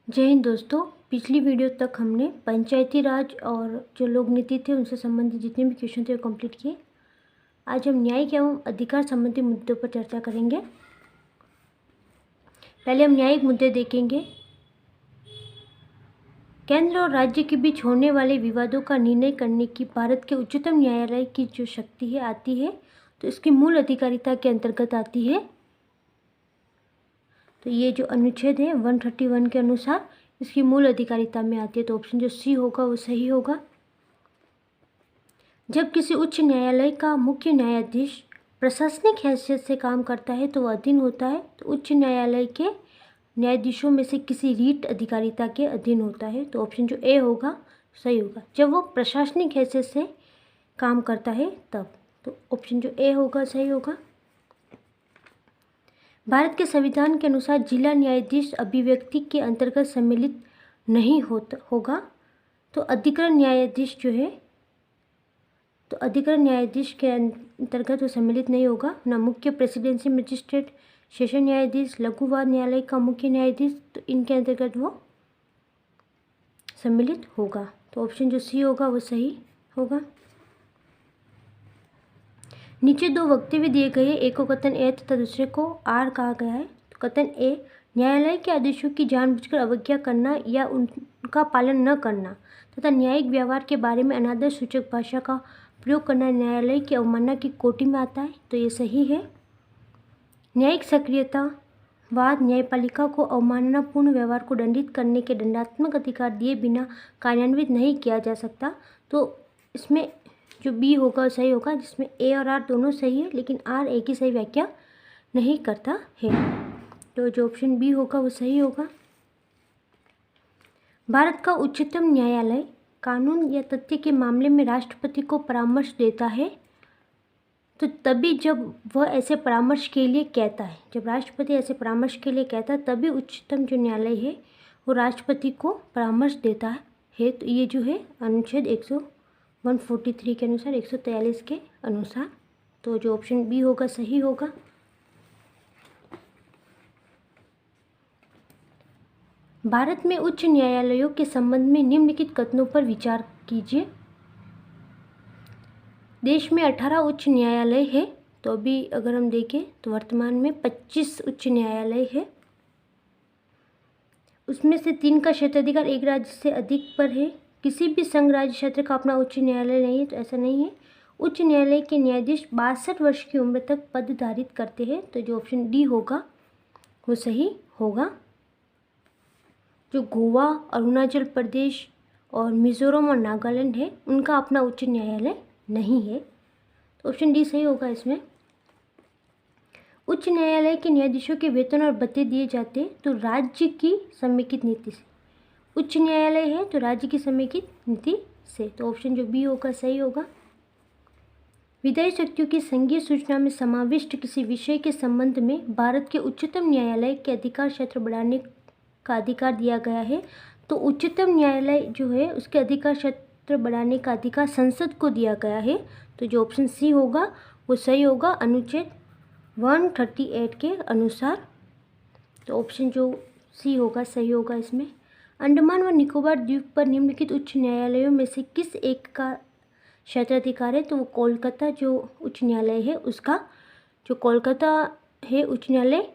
जय हिंद दोस्तों। पिछली वीडियो तक हमने पंचायती राज और जो लोक नीति थे उनसे संबंधित जितने भी क्वेश्चन थे वो कंप्लीट किए। आज हम न्यायिक एवं अधिकार संबंधी मुद्दों पर चर्चा करेंगे। पहले हम न्यायिक मुद्दे देखेंगे। केंद्र और राज्य के बीच होने वाले विवादों का निर्णय करने की भारत के उच्चतम न्यायालय की जो शक्ति है आती है, तो इसकी मूल अधिकारिता के अंतर्गत आती है। तो ये जो अनुच्छेद है 131 के अनुसार इसकी मूल अधिकारिता में आती है। तो ऑप्शन जो सी होगा वो सही होगा। जब किसी उच्च न्यायालय का मुख्य न्यायाधीश प्रशासनिक हैसियत से काम करता है तो वह अधीन होता है। तो उच्च न्यायालय के न्यायाधीशों में से किसी रीट अधिकारिता के अधीन होता है। तो ऑप्शन जो ए होगा सही होगा। जब वो प्रशासनिक हैसियत से काम करता है तब। तो ऑप्शन जो ए होगा सही होगा। भारत के संविधान के अनुसार जिला न्यायाधीश अभिव्यक्ति के अंतर्गत सम्मिलित नहीं होगा। तो अधिकरण न्यायाधीश जो है, तो अधिकरण न्यायाधीश के अंतर्गत वो सम्मिलित नहीं होगा। न मुख्य प्रेसिडेंसी मजिस्ट्रेट, सेशन न्यायाधीश, लघु वाद न्यायालय का मुख्य न्यायाधीश, तो इनके अंतर्गत वो सम्मिलित होगा। तो ऑप्शन जो सी होगा वो सही होगा। नीचे दो वक्तव्य दिए गए हैं, एक को कथन ए तथा दूसरे को आर कहा गया है। तो कथन ए, न्यायालय के आदेशों की जानबूझकर अवज्ञा करना या उनका पालन न करना तथा न्यायिक व्यवहार के बारे में अनादर सूचक भाषा का प्रयोग करना न्यायालय की अवमानना की कोटि में आता है। तो ये सही है। न्यायिक सक्रियता वाद न्यायपालिका को अवमाननापूर्ण व्यवहार को दंडित करने के दंडात्मक अधिकार दिए बिना कार्यान्वित नहीं किया जा सकता। तो इसमें जो बी होगा सही होगा, जिसमें ए और आर दोनों सही है, लेकिन आर ए की सही व्याख्या नहीं करता है। तो जो ऑप्शन बी होगा वो सही होगा। भारत का उच्चतम न्यायालय कानून या तथ्य के मामले में राष्ट्रपति को परामर्श देता है तो तभी जब वह ऐसे परामर्श के लिए कहता है। जब राष्ट्रपति ऐसे परामर्श के लिए कहता है तभी उच्चतम जो न्यायालय है वो राष्ट्रपति को परामर्श देता है। तो ये जो है अनुच्छेद 143 के अनुसार, 143 के अनुसार। तो जो ऑप्शन बी होगा सही होगा। भारत में उच्च न्यायालयों के संबंध में निम्नलिखित कथनों पर विचार कीजिए। देश में 18 उच्च न्यायालय है। तो अभी अगर हम देखें तो वर्तमान में 25 उच्च न्यायालय है। उसमें से 3 का क्षेत्राधिकार एक राज्य से अधिक पर है। किसी भी संघ राज्य क्षेत्र का अपना उच्च न्यायालय नहीं है, तो ऐसा नहीं है। उच्च न्यायालय के न्यायाधीश 62 वर्ष की उम्र तक पद धारित करते हैं। तो जो ऑप्शन डी होगा वो सही होगा। जो गोवा, अरुणाचल प्रदेश और मिजोरम और नागालैंड है उनका अपना उच्च न्यायालय नहीं है। तो ऑप्शन डी सही होगा इसमें। उच्च न्यायालय के न्यायाधीशों के वेतन और भत्ते दिए जाते हैं तो राज्य की समेकित नीति से। उच्च न्यायालय है तो राज्य की समेकित नीति से। तो ऑप्शन जो बी होगा सही होगा। विधायी शक्तियों की संघीय सूचना में समाविष्ट किसी विषय के संबंध में भारत के उच्चतम न्यायालय के अधिकार क्षेत्र बढ़ाने का अधिकार दिया गया है। तो उच्चतम न्यायालय जो है उसके अधिकार क्षेत्र बढ़ाने का अधिकार संसद को दिया गया है। तो जो ऑप्शन सी होगा वो सही होगा अनुच्छेद 138 के अनुसार। तो ऑप्शन जो सी होगा सही होगा इसमें। अंडमान व निकोबार द्वीप पर निम्नलिखित उच्च न्यायालयों में से किस एक का क्षेत्राधिकार है। तो वो कोलकाता जो उच्च न्यायालय है उसका, जो कोलकाता है उच्च न्यायालय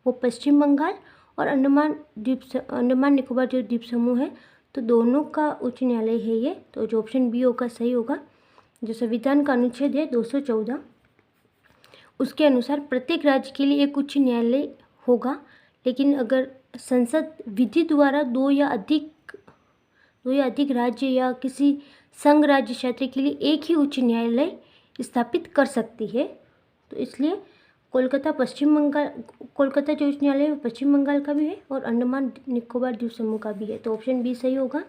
वो पश्चिम बंगाल और अंडमान निकोबार जो द्वीप समूह है तो दोनों का उच्च न्यायालय है ये। तो जो ऑप्शन बी होगा सही होगा। जो संविधान का अनुच्छेद है 214 उसके अनुसार प्रत्येक राज्य के लिए एक उच्च न्यायालय होगा, लेकिन अगर संसद विधि द्वारा दो या अधिक राज्य या किसी संघ राज्य क्षेत्र के लिए एक ही उच्च न्यायालय स्थापित कर सकती है। तो इसलिए कोलकाता जो उच्च न्यायालय है पश्चिम बंगाल का भी है और अंडमान निकोबार द्वीप समूह का भी है। तो ऑप्शन बी सही होगा।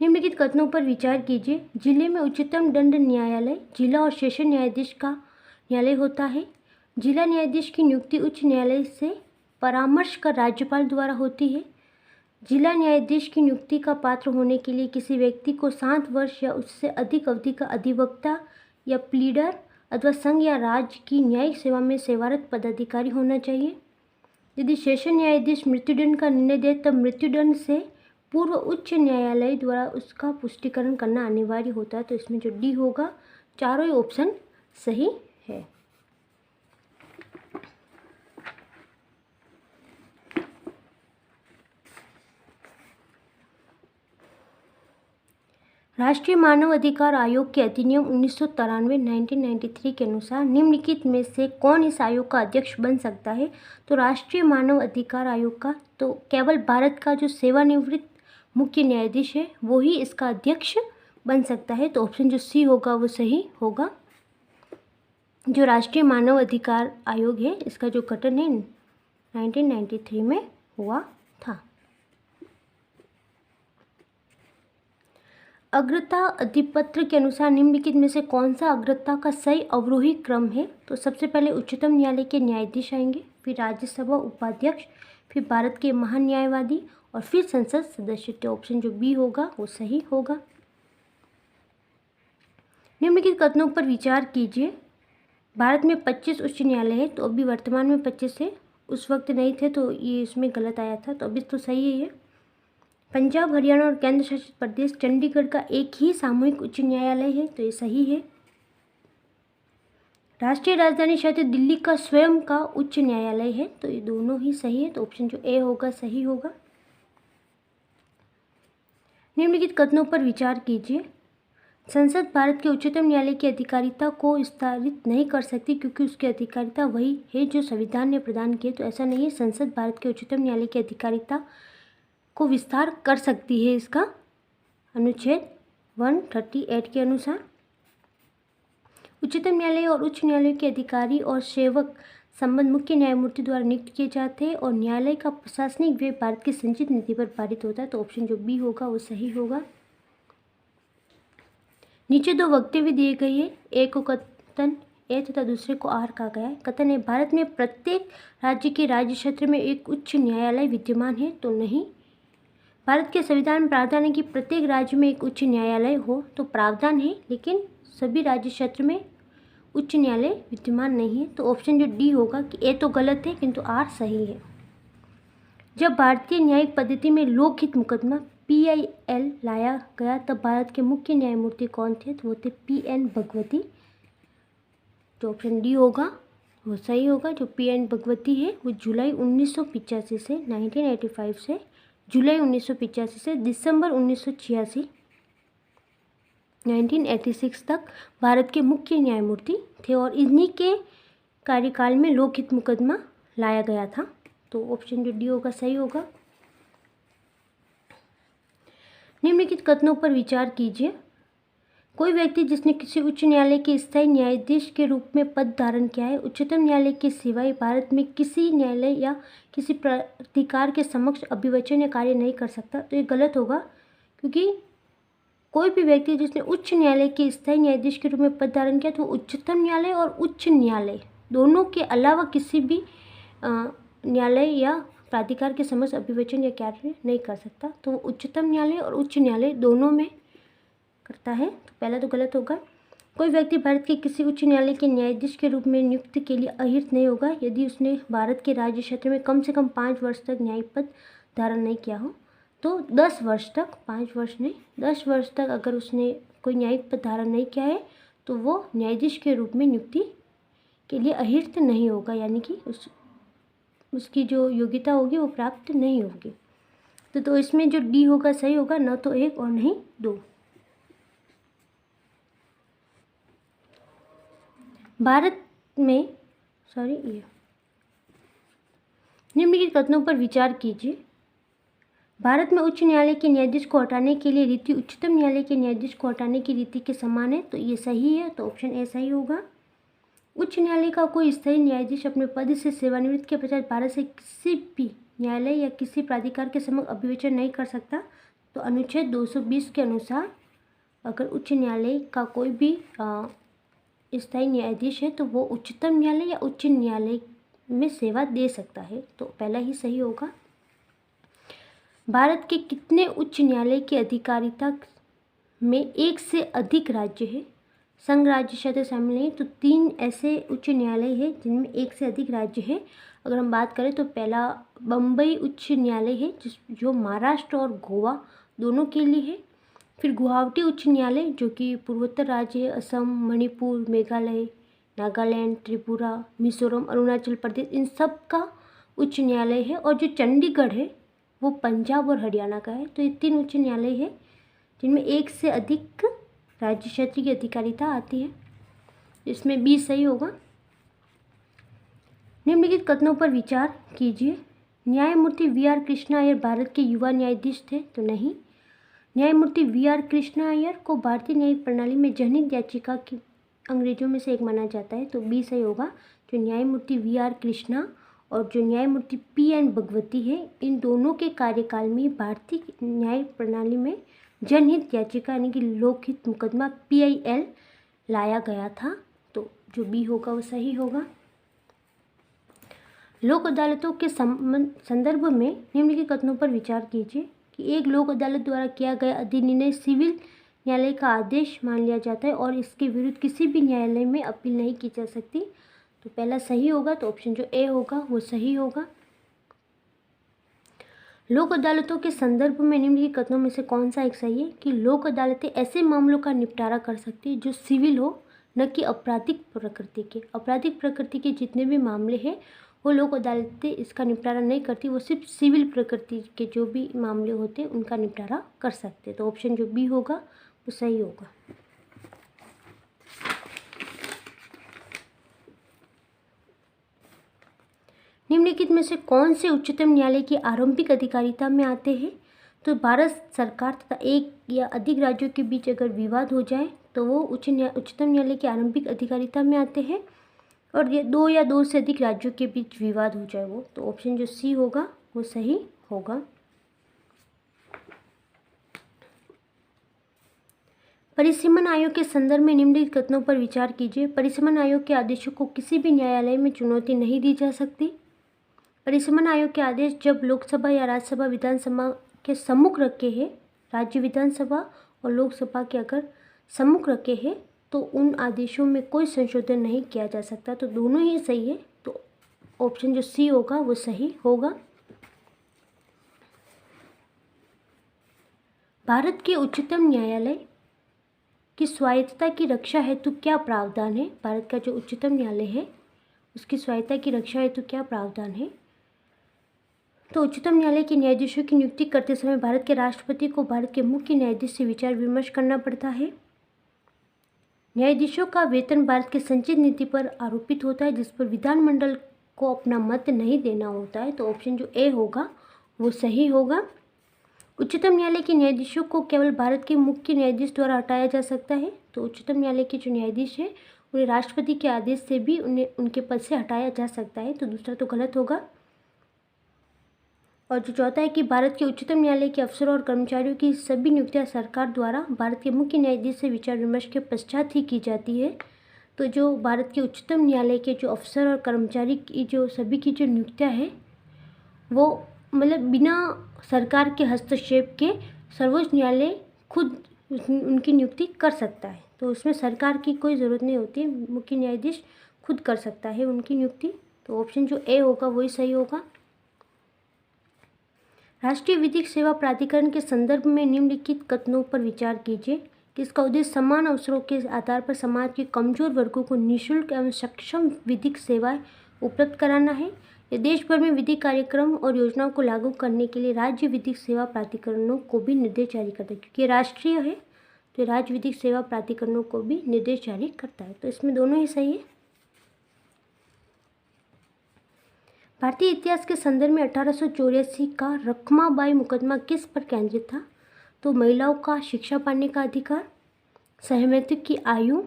निम्नलिखित कथनों पर विचार कीजिए। जिले में उच्चतम दंड न्यायालय जिला और सेशन न्यायाधीश का न्यायालय होता है। जिला न्यायाधीश की नियुक्ति उच्च न्यायालय से परामर्श कर राज्यपाल द्वारा होती है। जिला न्यायाधीश की नियुक्ति का पात्र होने के लिए किसी व्यक्ति को 7 वर्ष या उससे अधिक अवधि का अधिवक्ता या प्लीडर अथवा संघ या राज्य की न्यायिक सेवा में सेवारत पदाधिकारी होना चाहिए। यदि सेशन न्यायाधीश मृत्युदंड का निर्णय दे तब मृत्युदंड से पूर्व उच्च न्यायालय द्वारा उसका पुष्टिकरण करना अनिवार्य होता है। तो इसमें जो डी होगा, चारों ही ऑप्शन सही है। राष्ट्रीय मानव अधिकार आयोग के अधिनियम 1993 के अनुसार निम्नलिखित में से कौन इस आयोग का अध्यक्ष बन सकता है? तो राष्ट्रीय मानव अधिकार आयोग का तो केवल भारत का जो सेवानिवृत्त मुख्य न्यायाधीश है वो ही इसका अध्यक्ष बन सकता है। तो ऑप्शन जो सी होगा वो सही होगा। जो राष्ट्रीय मानव अधिकार आयोग है इसका जो गठन है 1993 में हुआ था। अग्रता अधिपत्र के अनुसार निम्नलिखित में से कौन सा अग्रता का सही अवरोही क्रम है? तो सबसे पहले उच्चतम न्यायालय के न्यायाधीश आएंगे, फिर राज्यसभा उपाध्यक्ष, फिर भारत के महान्यायवादी और फिर संसद सदस्य। तो ऑप्शन जो बी होगा वो सही होगा। निम्नलिखित कथनों पर विचार कीजिए। भारत में 25 उच्च न्यायालय है, तो अभी वर्तमान में 25 है, उस वक्त नहीं थे तो ये इसमें गलत आया था, तो अभी तो सही है ये। पंजाब, हरियाणा और केंद्र शासित प्रदेश चंडीगढ़ का एक ही सामूहिक उच्च न्यायालय है, तो ये सही है। राष्ट्रीय राजधानी क्षेत्र दिल्ली का स्वयं का उच्च न्यायालय है, तो ये दोनों ही सही है, तो ऑप्शन जो ए होगा सही होगा। निम्नलिखित कथनों पर विचार कीजिए। संसद भारत के उच्चतम न्यायालय की अधिकारिता को विस्तारित नहीं कर सकती क्योंकि उसकी अधिकारिता वही है जो संविधान ने प्रदान की है। तो ऐसा नहीं है, संसद भारत के उच्चतम न्यायालय की अधिकारिता को विस्तार कर सकती है इसका अनुच्छेद 138 के अनुसार। उच्चतम न्यायालय और उच्च न्यायालय के अधिकारी और सेवक संबंध मुख्य न्यायमूर्ति द्वारा नियुक्त किए जाते हैं और न्यायालय का प्रशासनिक व्यय भारत की संचित नीति पर पारित होता है। तो ऑप्शन जो बी होगा वो सही होगा। नीचे दो वक्तव्य दिए गए हैं, एक को कथन ए तथा दूसरे को आर कहा गया है। कथन है, भारत में प्रत्येक राज्य के राज्य क्षेत्र में एक उच्च न्यायालय विद्यमान है, तो नहीं। भारत के संविधान में प्रावधान है कि प्रत्येक राज्य में एक उच्च न्यायालय हो, तो प्रावधान है लेकिन सभी राज्य क्षेत्र में उच्च न्यायालय विद्यमान नहीं है। तो ऑप्शन जो डी होगा कि ए तो गलत है किंतु आर सही है। जब भारतीय न्यायिक पद्धति में लोकहित मुकदमा PIL लाया गया तब भारत के मुख्य न्यायमूर्ति कौन थे? तो वो थे PN भगवती। तो ऑप्शन डी होगा वो सही होगा। जो PN भगवती है वो जुलाई 1985 से 1985 से जुलाई 1985 से दिसंबर 1986 तक भारत के मुख्य न्यायमूर्ति थे और इन्हीं के कार्यकाल में लोकहित मुकदमा लाया गया था। तो ऑप्शन जो डी होगा सही होगा। निम्नलिखित कथनों पर विचार कीजिए। कोई व्यक्ति जिसने किसी उच्च न्यायालय के स्थायी न्यायाधीश के रूप में पद धारण किया है उच्चतम न्यायालय के सिवाय भारत में किसी न्यायालय या किसी प्राधिकार के समक्ष अभिवचन या कार्य नहीं कर सकता। तो ये गलत होगा क्योंकि कोई भी व्यक्ति जिसने उच्च न्यायालय के स्थायी न्यायाधीश के रूप में पद धारण किया तो उच्चतम न्यायालय और उच्च न्यायालय दोनों के अलावा किसी भी न्यायालय या प्राधिकार के समक्ष अभिवचन या कार्य नहीं कर सकता। तो उच्चतम न्यायालय और उच्च न्यायालय दोनों में करता है, तो पहला तो गलत होगा। कोई व्यक्ति भारत के किसी उच्च न्यायालय के न्यायाधीश के रूप में नियुक्ति के लिए अहिर्त नहीं होगा यदि उसने भारत के राज्य क्षेत्र में कम से कम 5 वर्ष तक न्यायिक पद धारण नहीं किया हो। तो 10 वर्ष तक, 5 वर्ष नहीं 10 वर्ष तक अगर उसने कोई न्यायिक पद धारण नहीं किया है तो वो न्यायाधीश के रूप में नियुक्ति के लिए अहिर्त नहीं होगा, यानी कि उसकी जो योग्यता होगी वो प्राप्त नहीं होगी। तो इसमें जो डी होगा सही होगा, न तो 1 और नहीं 2। भारत में निम्नलिखित कथनों पर विचार कीजिए। भारत में उच्च न्यायालय के न्यायाधीश को हटाने के लिए रीति उच्चतम न्यायालय के न्यायाधीश को हटाने की रीति के समान है, तो ये सही है, तो ऑप्शन ए सही होगा। उच्च न्यायालय का कोई स्थायी न्यायाधीश अपने पद से सेवानिवृत्ति के पश्चात भारत से किसी भी न्यायालय या किसी प्राधिकार के समक्ष अभिवचन नहीं कर सकता। तो अनुच्छेद 220 के अनुसार अगर उच्च न्यायालय का कोई भी स्थायी न्यायाधीश है तो वो उच्चतम न्यायालय या उच्च न्यायालय में सेवा दे सकता है, तो पहला ही सही होगा। भारत के कितने उच्च न्यायालय की अधिकारिता में एक से अधिक राज्य है? संघ राज्य क्षेत्र शामिल नहीं, तो 3 ऐसे उच्च न्यायालय है जिनमें एक से अधिक राज्य है। अगर हम बात करें तो पहला बम्बई उच्च न्यायालय है जो महाराष्ट्र और गोवा दोनों के लिए है। फिर गुवाहाटी उच्च न्यायालय जो कि पूर्वोत्तर राज्य है, असम, मणिपुर, मेघालय, नागालैंड, त्रिपुरा, मिजोरम, अरुणाचल प्रदेश, इन सब का उच्च न्यायालय है। और जो चंडीगढ़ है वो पंजाब और हरियाणा का है। तो ये 3 उच्च न्यायालय है जिनमें एक से अधिक राज्य क्षेत्र की अधिकारिता आती है। इसमें बी सही होगा। निम्नलिखित कथनों पर विचार कीजिए। न्यायमूर्ति वी.आर. कृष्णा अय्यर भारत के युवा न्यायाधीश थे, तो नहीं। न्यायमूर्ति वी.आर. कृष्णा अय्यर को भारतीय न्यायिक प्रणाली में जनहित याचिका की अंग्रेजों में से एक माना जाता है, तो बी सही होगा। जो न्यायमूर्ति वी.आर. कृष्णा और जो न्यायमूर्ति पी.एन. भगवती है, इन दोनों के कार्यकाल में भारतीय न्यायिक प्रणाली में जनहित याचिका यानी कि लोकहित मुकदमा PIL लाया गया था, तो जो बी होगा वो सही होगा। लोक अदालतों के संदर्भ में निम्नलिखित कथनों पर विचार कीजिए कि एक लोक अदालत द्वारा किया गया अधिनिर्णय सिविल न्यायालय का आदेश मान लिया जाता है और इसके विरुद्ध किसी भी न्यायालय में अपील नहीं की जा सकती, तो पहला सही होगा। तो ऑप्शन जो ए होगा वो सही होगा। लोक अदालतों के संदर्भ में निम्नलिखित कथनों में से कौन सा एक सही है कि लोक अदालतें ऐसे मामलों का निपटारा कर सकती है जो सिविल हो, न कि आपराधिक प्रकृति के। आपराधिक प्रकृति के जितने भी मामले हैं वो लोक अदालतें इसका निपटारा नहीं करती, वो सिर्फ सिविल प्रकृति के जो भी मामले होते हैं उनका निपटारा कर सकते हैं। तो ऑप्शन जो बी होगा वो सही होगा। निम्नलिखित में से कौन से उच्चतम न्यायालय की आरंभिक अधिकारिता में आते हैं? तो भारत सरकार तथा एक या अधिक राज्यों के बीच अगर विवाद हो जाए तो वो उच्चतम न्यायालय की आरंभिक अधिकारिता में आते हैं। और ये 2 या 2 से अधिक राज्यों के बीच विवाद हो जाए वो, तो ऑप्शन जो सी होगा वो सही होगा। परिसीमन आयोग के संदर्भ में निम्नलिखित कथनों पर विचार कीजिए। परिसीमन आयोग के आदेशों को किसी भी न्यायालय में चुनौती नहीं दी जा सकती। परिसीमन आयोग के आदेश जब लोकसभा या राज्यसभा विधानसभा के सम्मुख रखे हैं, राज्य विधानसभा और लोकसभा के अगर सम्मुख रखे हैं तो उन आदेशों में कोई संशोधन नहीं किया जा सकता, तो दोनों ही सही है। तो ऑप्शन जो सी होगा वो सही होगा। भारत के उच्चतम न्यायालय की स्वायत्तता की रक्षा हेतु क्या प्रावधान है? भारत का जो उच्चतम न्यायालय है उसकी स्वायत्तता की रक्षा हेतु क्या प्रावधान है? तो उच्चतम न्यायालय के न्यायाधीशों की नियुक्ति करते समय भारत के राष्ट्रपति को भारत के मुख्य न्यायाधीश से विचार विमर्श करना पड़ता है। न्यायाधीशों का वेतन भारत के संचित नीति पर आरोपित होता है, जिस पर विधानमंडल को अपना मत नहीं देना होता है, तो ऑप्शन जो ए होगा वो सही होगा। उच्चतम न्यायालय के न्यायाधीशों को केवल भारत के मुख्य न्यायाधीश द्वारा हटाया जा सकता है, तो उच्चतम न्यायालय के जो न्यायाधीश है उन्हें राष्ट्रपति के आदेश से भी उन्हें उनके पद से हटाया जा सकता है, तो दूसरा तो गलत होगा। और जो चौथा है कि भारत के उच्चतम न्यायालय के अफसरों और कर्मचारियों की सभी नियुक्तियां सरकार द्वारा भारत के मुख्य न्यायाधीश से विचार विमर्श के पश्चात ही की जाती है। तो जो भारत के उच्चतम न्यायालय के जो अफसर और कर्मचारी की जो सभी की जो नियुक्तियां हैं वो मतलब बिना सरकार के हस्तक्षेप के सर्वोच्च न्यायालय खुद उनकी नियुक्ति कर सकता है, तो उसमें सरकार की कोई ज़रूरत नहीं होती है, मुख्य न्यायाधीश खुद कर सकता है उनकी नियुक्ति। तो ऑप्शन जो ए होगा वही सही होगा। राष्ट्रीय विधिक सेवा प्राधिकरण के संदर्भ में निम्नलिखित कथनों पर विचार कीजिए कि इसका उद्देश्य समान अवसरों के आधार पर समाज के कमजोर वर्गों को निःशुल्क एवं सक्षम विधिक सेवाएं उपलब्ध कराना है। ये देश भर में विधिक कार्यक्रम और योजनाओं को लागू करने के लिए राज्य विधिक सेवा प्राधिकरणों को भी निर्देश जारी करता है, क्योंकि ये राष्ट्रीय है तो राज्य विधिक सेवा प्राधिकरणों को भी निर्देश जारी करता है, तो इसमें दोनों ही सही है। भारतीय इतिहास के संदर्भ में 1884 का रखमाबाई मुकदमा किस पर केंद्रित था? तो महिलाओं का शिक्षा पाने का अधिकार, सहमति की आयु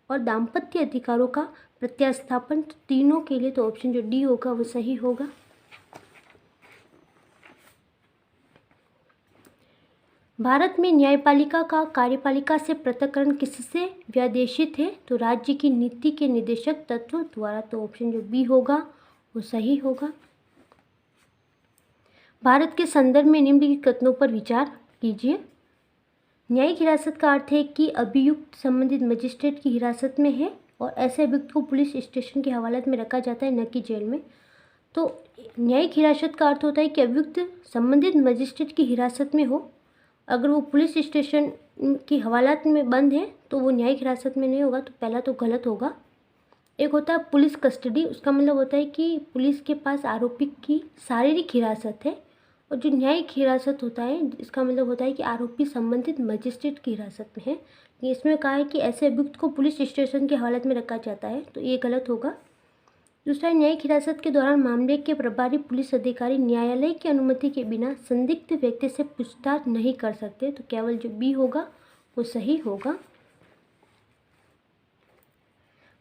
और दाम्पत्य अधिकारों का प्रत्यास्थापन, तीनों के लिए तो ऑप्शन जो डी होगा वो सही होगा। भारत में न्यायपालिका का कार्यपालिका से पृथक्करण किससे व्यादेशित है? तो राज्य की नीति के निदेशक तत्व द्वारा, तो ऑप्शन जो बी होगा वो सही होगा। भारत के संदर्भ में निम्नलिखित कथनों पर विचार कीजिए। न्यायिक हिरासत का अर्थ है कि अभियुक्त संबंधित मजिस्ट्रेट की हिरासत में है और ऐसे अभियुक्त को पुलिस स्टेशन की हवालात में रखा जाता है, न कि जेल में। तो न्यायिक हिरासत का अर्थ होता है कि अभियुक्त संबंधित मजिस्ट्रेट की हिरासत में हो। अगर वो पुलिस स्टेशन की हवालात में बंद है तो वो न्यायिक हिरासत में नहीं होगा, तो पहला तो गलत होगा। एक होता है पुलिस कस्टडी, उसका मतलब होता है कि पुलिस के पास आरोपी की शारीरिक हिरासत है। और जो न्यायिक हिरासत होता है इसका मतलब होता है कि आरोपी संबंधित मजिस्ट्रेट की हिरासत में है। इसमें कहा है कि ऐसे अभियुक्त को पुलिस स्टेशन की हवालात में रखा जाता है, तो ये गलत होगा। दूसरा, न्यायिक हिरासत के दौरान मामले के प्रभारी पुलिस अधिकारी न्यायालय की अनुमति के बिना संदिग्ध व्यक्ति से पूछताछ नहीं कर सकते, तो केवल जो बी होगा वो सही होगा।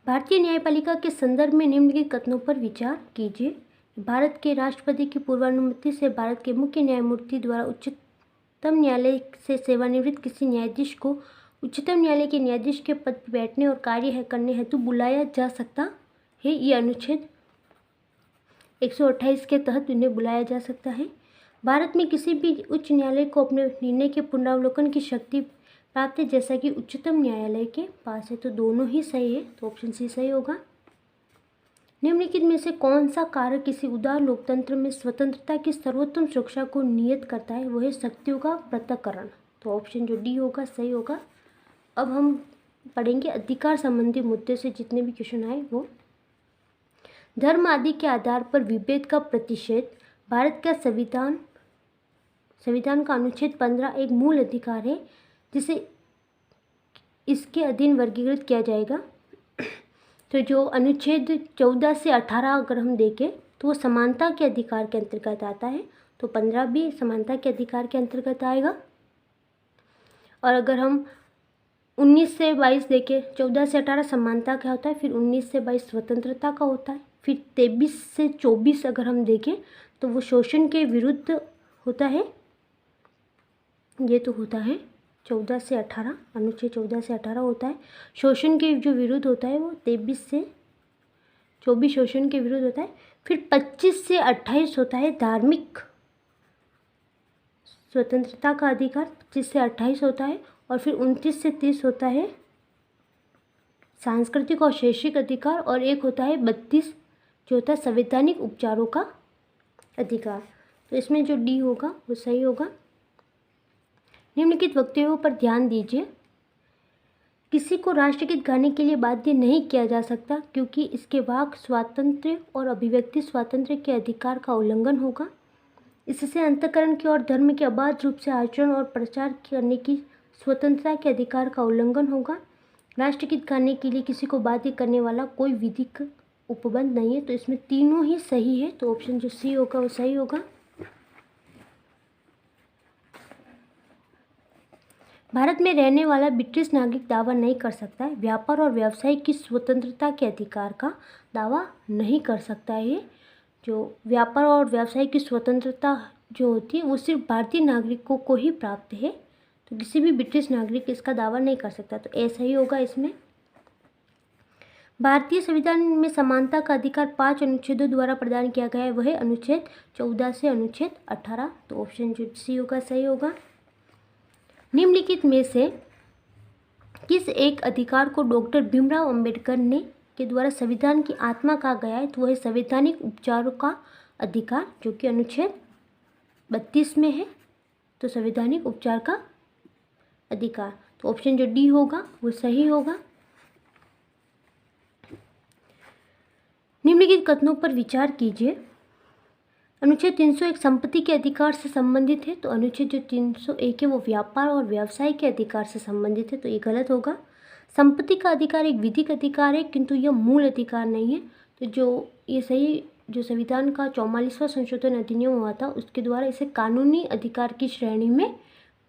भारतीय न्यायपालिका के संदर्भ में निम्नलिखित कथनों पर विचार कीजिए। भारत के राष्ट्रपति की पूर्वानुमति से भारत के मुख्य न्यायमूर्ति द्वारा उच्चतम न्यायालय से सेवानिवृत्त किसी न्यायाधीश को उच्चतम न्यायालय के न्यायाधीश के पद पर बैठने और कार्य करने हेतु बुलाया जा सकता है। ये अनुच्छेद 128 के तहत उन्हें बुलाया जा सकता है। भारत में किसी भी उच्च न्यायालय को अपने निर्णय के पुनरावलोकन की शक्ति प्राप्त है, जैसा कि उच्चतम न्यायालय के पास है, तो दोनों ही सही है, तो ऑप्शन सी सही होगा। निम्नलिखित में से कौन सा कारक किसी उदार लोकतंत्र में स्वतंत्रता की सर्वोत्तम सुरक्षा को नियत करता है? वो है शक्तियों का पृथक्करण, तो ऑप्शन जो डी होगा सही होगा। अब हम पढ़ेंगे अधिकार संबंधी मुद्दे से जितने भी क्वेश्चन आए वो। धर्म आदि के आधार पर विभेद का प्रतिषेध भारत का संविधान का अनुच्छेद 15 एक मूल अधिकार है जिसे इसके अधीन वर्गीकृत किया जाएगा। तो जो अनुच्छेद 14 से 18 अगर हम देखें तो वो समानता के अधिकार के अंतर्गत आता है, तो 15 भी समानता के अधिकार के अंतर्गत आएगा। और अगर हम 19 से 22 देखें, 14 से 18 समानता का होता है, फिर 19 से 22 स्वतंत्रता का होता है, फिर 23 से 24 अगर हम देखें तो वो शोषण के विरुद्ध होता है। ये तो होता है 14 से 18, अनुच्छेद 14 से 18 होता है। शोषण के जो विरुद्ध होता है वो 23 से 24 शोषण के विरुद्ध होता है। फिर 25 से 28 होता है धार्मिक स्वतंत्रता का अधिकार, 25 से 28 होता है। और फिर 29 से 30 होता है सांस्कृतिक और शैक्षिक अधिकार, और एक होता है 32 जो होता है संवैधानिक उपचारों का अधिकार। तो इसमें जो डी होगा वो सही होगा। निम्नलिखित वक्तव्यों पर ध्यान दीजिए। किसी को राष्ट्रगीत गाने के लिए बाध्य नहीं किया जा सकता क्योंकि इसके वाक स्वातंत्र्य और अभिव्यक्ति स्वातंत्र्य के अधिकार का उल्लंघन होगा। इससे अंतःकरण की और धर्म के अबाध रूप से आचरण और प्रचार करने की स्वतंत्रता के अधिकार का उल्लंघन होगा। राष्ट्रगीत गाने के लिए किसी को बाध्य करने वाला कोई विधिक उपबंध नहीं है, तो इसमें तीनों ही सही है, तो ऑप्शन जो सी होगा वो सही होगा। भारत में रहने वाला ब्रिटिश नागरिक दावा नहीं कर सकता है व्यापार और व्यवसाय की स्वतंत्रता के अधिकार का दावा नहीं कर सकता है। जो व्यापार और व्यवसाय की स्वतंत्रता जो होती है वो सिर्फ भारतीय नागरिकों को ही प्राप्त है, तो किसी भी ब्रिटिश नागरिक इसका दावा नहीं कर सकता, तो ऐसा ही होगा इसमें। भारतीय संविधान में समानता का अधिकार 5 अनुच्छेदों द्वारा प्रदान किया गया है, वह अनुच्छेद 14 से अनुच्छेद 18, तो ऑप्शन जो सी होगा सही होगा। निम्नलिखित में से किस एक अधिकार को डॉक्टर भीमराव अंबेडकर ने के द्वारा संविधान की आत्मा कहा गया है? तो वह संवैधानिक उपचारों का अधिकार, जो कि अनुच्छेद 32 में है, तो संवैधानिक उपचार का अधिकार, तो ऑप्शन जो डी होगा वो सही होगा। निम्नलिखित कथनों पर विचार कीजिए। अनुच्छेद 301 संपत्ति के अधिकार से संबंधित है, तो अनुच्छेद जो 301 है वो व्यापार और व्यवसाय के अधिकार से संबंधित है, तो ये गलत होगा। संपत्ति का अधिकार एक विधिक अधिकार है किंतु यह मूल अधिकार नहीं है, तो जो ये सही जो संविधान का 44वां संशोधन अधिनियम हुआ था उसके द्वारा इसे कानूनी अधिकार की श्रेणी में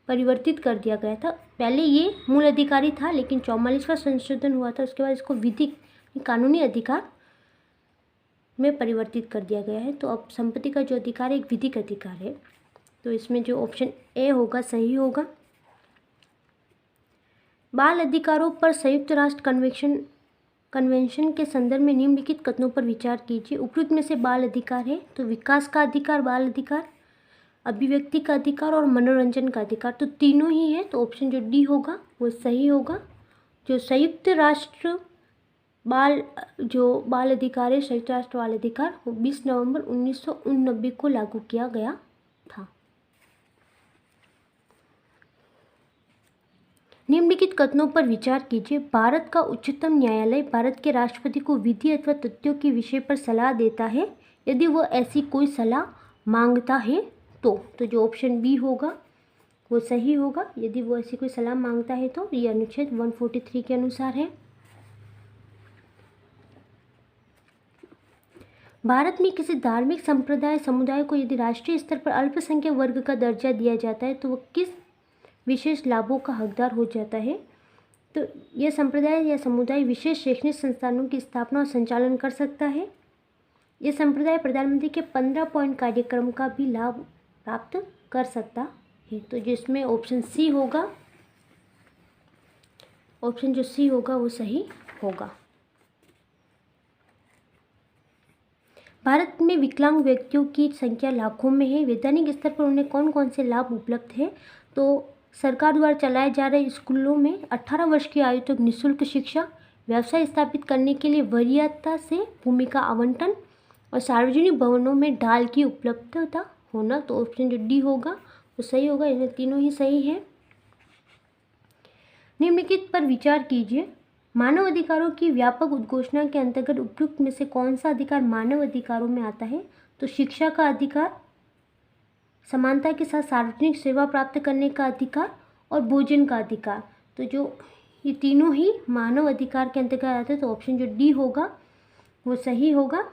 परिवर्तित कर दिया गया था। पहले ये मूल अधिकारी था, लेकिन 44वां संशोधन हुआ था, उसके बाद इसको विधिक कानूनी अधिकार में परिवर्तित कर दिया गया है। तो अब संपत्ति का जो अधिकार है एक विधिक अधिकार है, तो इसमें जो ऑप्शन ए होगा सही होगा। बाल अधिकारों पर संयुक्त राष्ट्र कन्वेंशन के संदर्भ में निम्नलिखित कथनों पर विचार कीजिए। उपयुक्त में से बाल अधिकार है, तो विकास का अधिकार बाल अधिकार, अभिव्यक्ति का अधिकार और मनोरंजन का अधिकार, तो तीनों ही है, तो ऑप्शन जो डी होगा वो सही होगा। जो संयुक्त राष्ट्र बाल अधिकार है, संयुक्त राष्ट्र बाल अधिकार, वो 20 नवंबर 1989 को लागू किया गया था। निम्नलिखित कथनों पर विचार कीजिए। भारत का उच्चतम न्यायालय भारत के राष्ट्रपति को विधि अथवा तथ्यों के विषय पर सलाह देता है यदि वह ऐसी कोई सलाह मांगता है तो जो ऑप्शन बी होगा वो सही होगा। यदि वो ऐसी कोई सलाह मांगता है तो ये अनुच्छेद 143 के अनुसार है। भारत में किसी धार्मिक संप्रदाय समुदाय को यदि राष्ट्रीय स्तर पर अल्पसंख्यक वर्ग का दर्जा दिया जाता है तो वह किस विशेष लाभों का हकदार हो जाता है? तो यह संप्रदाय या समुदाय विशेष शैक्षणिक संस्थानों की स्थापना और संचालन कर सकता है। यह संप्रदाय प्रधानमंत्री के 15 पॉइंट कार्यक्रम का भी लाभ प्राप्त कर सकता है। तो जिसमें ऑप्शन सी होगा, ऑप्शन जो सी होगा वो सही होगा। भारत में विकलांग व्यक्तियों की संख्या लाखों में है। वैधानिक स्तर पर उन्हें कौन कौन से लाभ उपलब्ध है? तो सरकार द्वारा चलाए जा रहे स्कूलों में 18 वर्ष की आयु तक निःशुल्क शिक्षा, व्यवसाय स्थापित करने के लिए वरीयता से भूमि का आवंटन और सार्वजनिक भवनों में ढाल की उपलब्धता होना। तो ऑप्शन जो डी होगा वो सही होगा। इनमें तीनों ही सही है। निम्नलिखित पर विचार कीजिए। मानव अधिकारों की व्यापक उद्घोषणा के अंतर्गत उपयुक्त में से कौन सा अधिकार मानव अधिकारों में आता है? तो शिक्षा का अधिकार, समानता के साथ सार्वजनिक सेवा प्राप्त करने का अधिकार और भोजन का अधिकार। तो जो ये तीनों ही मानव अधिकार के अंतर्गत आते हैं। तो ऑप्शन जो डी होगा वो सही होगा।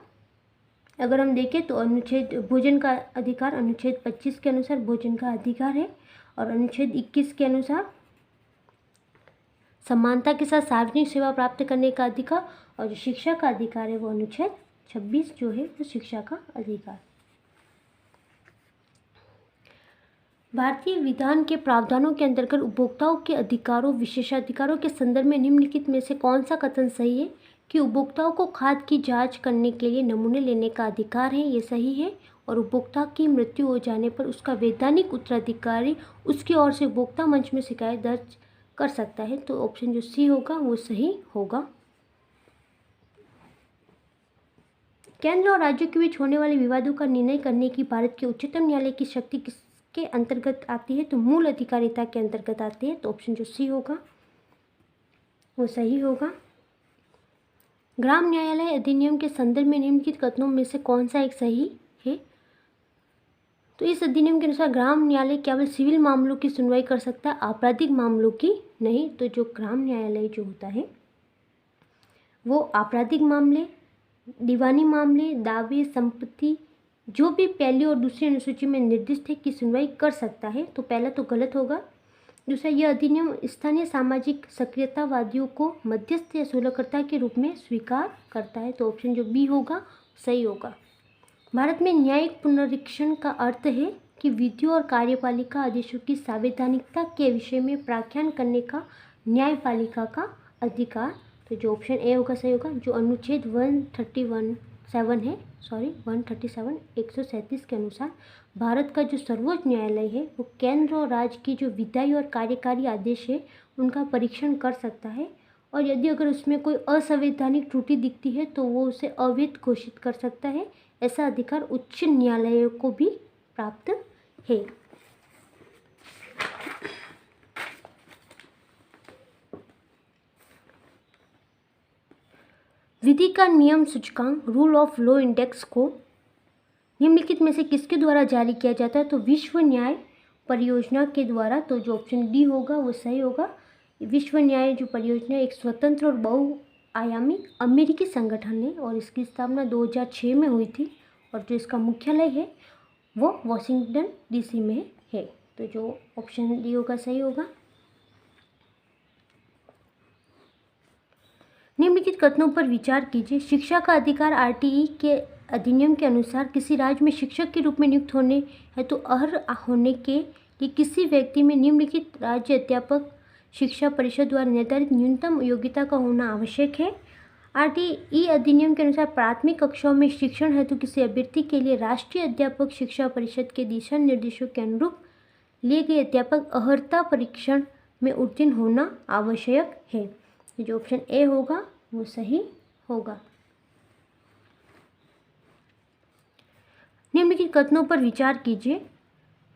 अगर हम देखें तो अनुच्छेद भोजन का अधिकार अनुच्छेद 25 के अनुसार भोजन का अधिकार है और अनुच्छेद 21 के अनुसार समानता के साथ सार्वजनिक सेवा प्राप्त करने का अधिकार और जो शिक्षा का अधिकार है वो अनुच्छेद 26 जो है वो शिक्षा का अधिकार। भारतीय विधान के प्रावधानों के अंतर्गत उपभोक्ताओं के अधिकारों विशेषाधिकारों के संदर्भ में निम्नलिखित में से कौन सा कथन सही है कि उपभोक्ताओं को खाद्य की जांच करने के लिए नमूने लेने का अधिकार है? ये सही है। और उपभोक्ता की मृत्यु हो जाने पर उसका वैधानिक उत्तराधिकारी उसकी ओर से उपभोक्ता मंच में शिकायत दर्ज कर सकता है। तो ऑप्शन जो सी होगा वो सही होगा। केंद्र और राज्यों के बीच होने वाले विवादों का निर्णय करने की भारत के उच्चतम न्यायालय की शक्ति किसके अंतर्गत आती है? तो मूल अधिकारिता के अंतर्गत आती है। तो ऑप्शन जो सी होगा वो सही होगा। ग्राम न्यायालय अधिनियम के संदर्भ में निम्नलिखित कथनों में से कौन सा एक सही है? तो इस अधिनियम के अनुसार ग्राम न्यायालय केवल सिविल मामलों की सुनवाई कर सकता है, आपराधिक मामलों की नहीं। तो जो ग्राम न्यायालय जो होता है वो आपराधिक मामले, दीवानी मामले, दावे, संपत्ति जो भी पहली और दूसरी अनुसूची में निर्दिष्ट है की सुनवाई कर सकता है। तो पहला तो गलत होगा। दूसरा, यह अधिनियम स्थानीय सामाजिक सक्रियतावादियों को मध्यस्थ या सुलहकर्ता के रूप में स्वीकार करता है। तो ऑप्शन जो बी होगा सही होगा। भारत में न्यायिक पुनरीक्षण का अर्थ है कि विधियों और कार्यपालिका आदेशों की संवैधानिकता के विषय में प्राख्यान करने का न्यायपालिका का अधिकार। तो जो ऑप्शन ए होगा सही होगा। जो अनुच्छेद 137 के अनुसार भारत का जो सर्वोच्च न्यायालय है वो केंद्र और राज्य की जो विधायी और कार्यकारी आदेश है उनका परीक्षण कर सकता है और यदि अगर उसमें कोई असंवैधानिक त्रुटि दिखती है तो वो उसे अवैध घोषित कर सकता है। ऐसा अधिकार उच्च न्यायालयों को भी प्राप्त है। विधि का नियम सूचकांक रूल ऑफ लॉ इंडेक्स को निम्नलिखित में से किसके द्वारा जारी किया जाता है? तो विश्व न्याय परियोजना के द्वारा। तो जो ऑप्शन डी होगा वो सही होगा। विश्व न्याय जो परियोजना एक स्वतंत्र और बहुआयामी अमेरिकी संगठन है और इसकी स्थापना 2006 में हुई थी और जो इसका मुख्यालय है वो वाशिंगटन डीसी में है। तो जो ऑप्शन डी होगा सही होगा। निम्नलिखित कथनों पर विचार कीजिए। शिक्षा का अधिकार आरटीई के अधिनियम के अनुसार किसी राज्य में शिक्षक के रूप में नियुक्त होने हेतु अर्ह होने के लिए किसी व्यक्ति में निम्नलिखित राज्य अध्यापक शिक्षा परिषद द्वारा निर्धारित न्यूनतम योग्यता का होना आवश्यक है। आरटीई अधिनियम के अनुसार प्राथमिक कक्षाओं में शिक्षण हेतु किसी अभ्यर्थी के लिए राष्ट्रीय अध्यापक शिक्षा परिषद के दिशा निर्देशों के अनुरूप लिए गए अध्यापक अर्हता परीक्षण में उत्तीर्ण होना आवश्यक है। जो ऑप्शन ए होगा वो सही होगा। निम्नलिखित कथनों पर विचार कीजिए।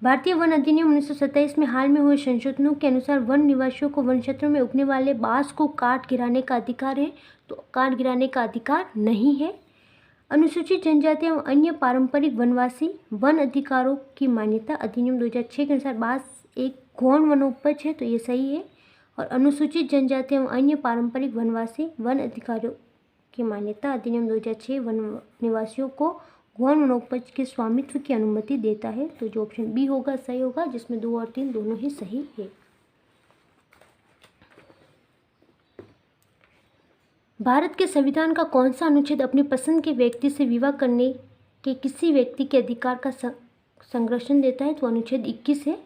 भारतीय वन अधिनियम 1927 में हाल में हुए संशोधनों के अनुसार वन निवासियों को वन क्षेत्रों में उगने वाले बांस को काट गिराने का अधिकार है, तो काट गिराने का अधिकार नहीं है। अनुसूचित जनजाति एवं अन्य पारंपरिक वनवासी वन अधिकारों की मान्यता अधिनियम 2006 के अनुसार बांस एक गौण वनोपज है, तो ये सही है। और अनुसूचित जनजाति एवं अन्य पारंपरिक वनवासी वन अधिकारों की मान्यता अधिनियम 2006 वन निवासियों को गौण वनोपज के स्वामित्व की अनुमति देता है, तो जो ऑप्शन बी होगा सही होगा, जिसमें 2 और 3 दोनों ही सही है। भारत के संविधान का कौन सा अनुच्छेद अपनी पसंद के व्यक्ति से विवाह करने के किसी व्यक्ति के अधिकार का संरक्षण देता है, तो अनुच्छेद 21 है,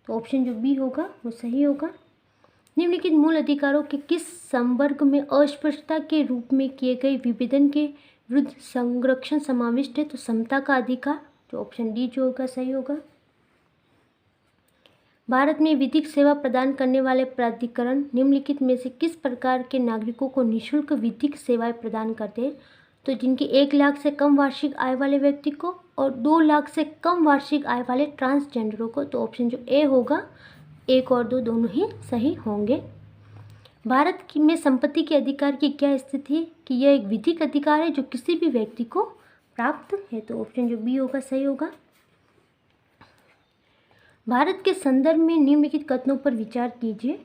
तो ऑप्शन जो बी होगा वो सही होगा। निम्नलिखित मूल अधिकारों के किस संवर्ग में अस्पष्टता के रूप में किए गए विभेदन के विरुद्ध संरक्षण समाविष्ट है, तो समता का अधिकार, जो ऑप्शन डी जो होगा सही होगा। भारत में विधिक सेवा प्रदान करने वाले प्राधिकरण निम्नलिखित में से किस प्रकार के नागरिकों को निःशुल्क विधिक सेवाएं प्रदान करते हैं, तो जिनकी 1 लाख से कम वार्षिक आय वाले व्यक्ति को और 2 लाख से कम वार्षिक आय वाले ट्रांसजेंडरों को, तो ऑप्शन जो ए होगा 1 और 2 दोनों ही सही होंगे। भारत में संपत्ति के अधिकार की क्या स्थिति है कि यह एक विधिक अधिकार है जो किसी भी व्यक्ति को प्राप्त है, तो ऑप्शन जो बी होगा सही होगा। भारत के संदर्भ में निम्नलिखित कथनों पर विचार कीजिए।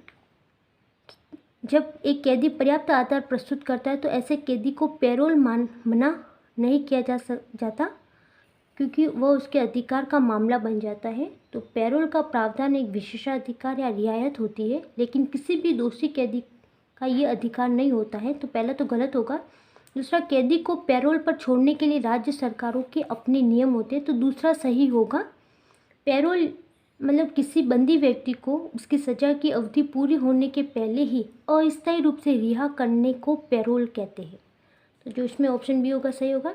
जब एक कैदी पर्याप्त आधार प्रस्तुत करता है तो ऐसे कैदी को पैरोल मना नहीं किया जाता क्योंकि वह उसके अधिकार का मामला बन जाता है। तो पैरोल का प्रावधान एक विशेषाधिकार या रियायत होती है, लेकिन किसी भी दोषी कैदी का ये अधिकार नहीं होता है, तो पहला तो गलत होगा। दूसरा, कैदी को पैरोल पर छोड़ने के लिए राज्य सरकारों के अपने नियम होते हैं, तो दूसरा सही होगा। पैरोल मतलब किसी बंदी व्यक्ति को उसकी सजा की अवधि पूरी होने के पहले ही अस्थायी रूप से रिहा करने को पैरोल कहते हैं, तो जो इसमें ऑप्शन बी होगा सही होगा।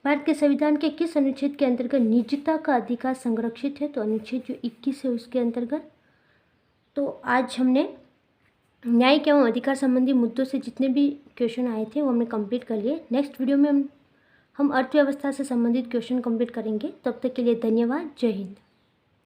भारत के संविधान के किस अनुच्छेद के अंतर्गत निजता का अधिकार संरक्षित है, तो अनुच्छेद जो 21 है उसके अंतर्गत। तो आज हमने न्यायिक एवं अधिकार संबंधी मुद्दों से जितने भी क्वेश्चन आए थे वो हमने कंप्लीट कर लिए। नेक्स्ट वीडियो में हम अर्थव्यवस्था से संबंधित क्वेश्चन कंप्लीट करेंगे। तब तक के लिए धन्यवाद। जय हिंद।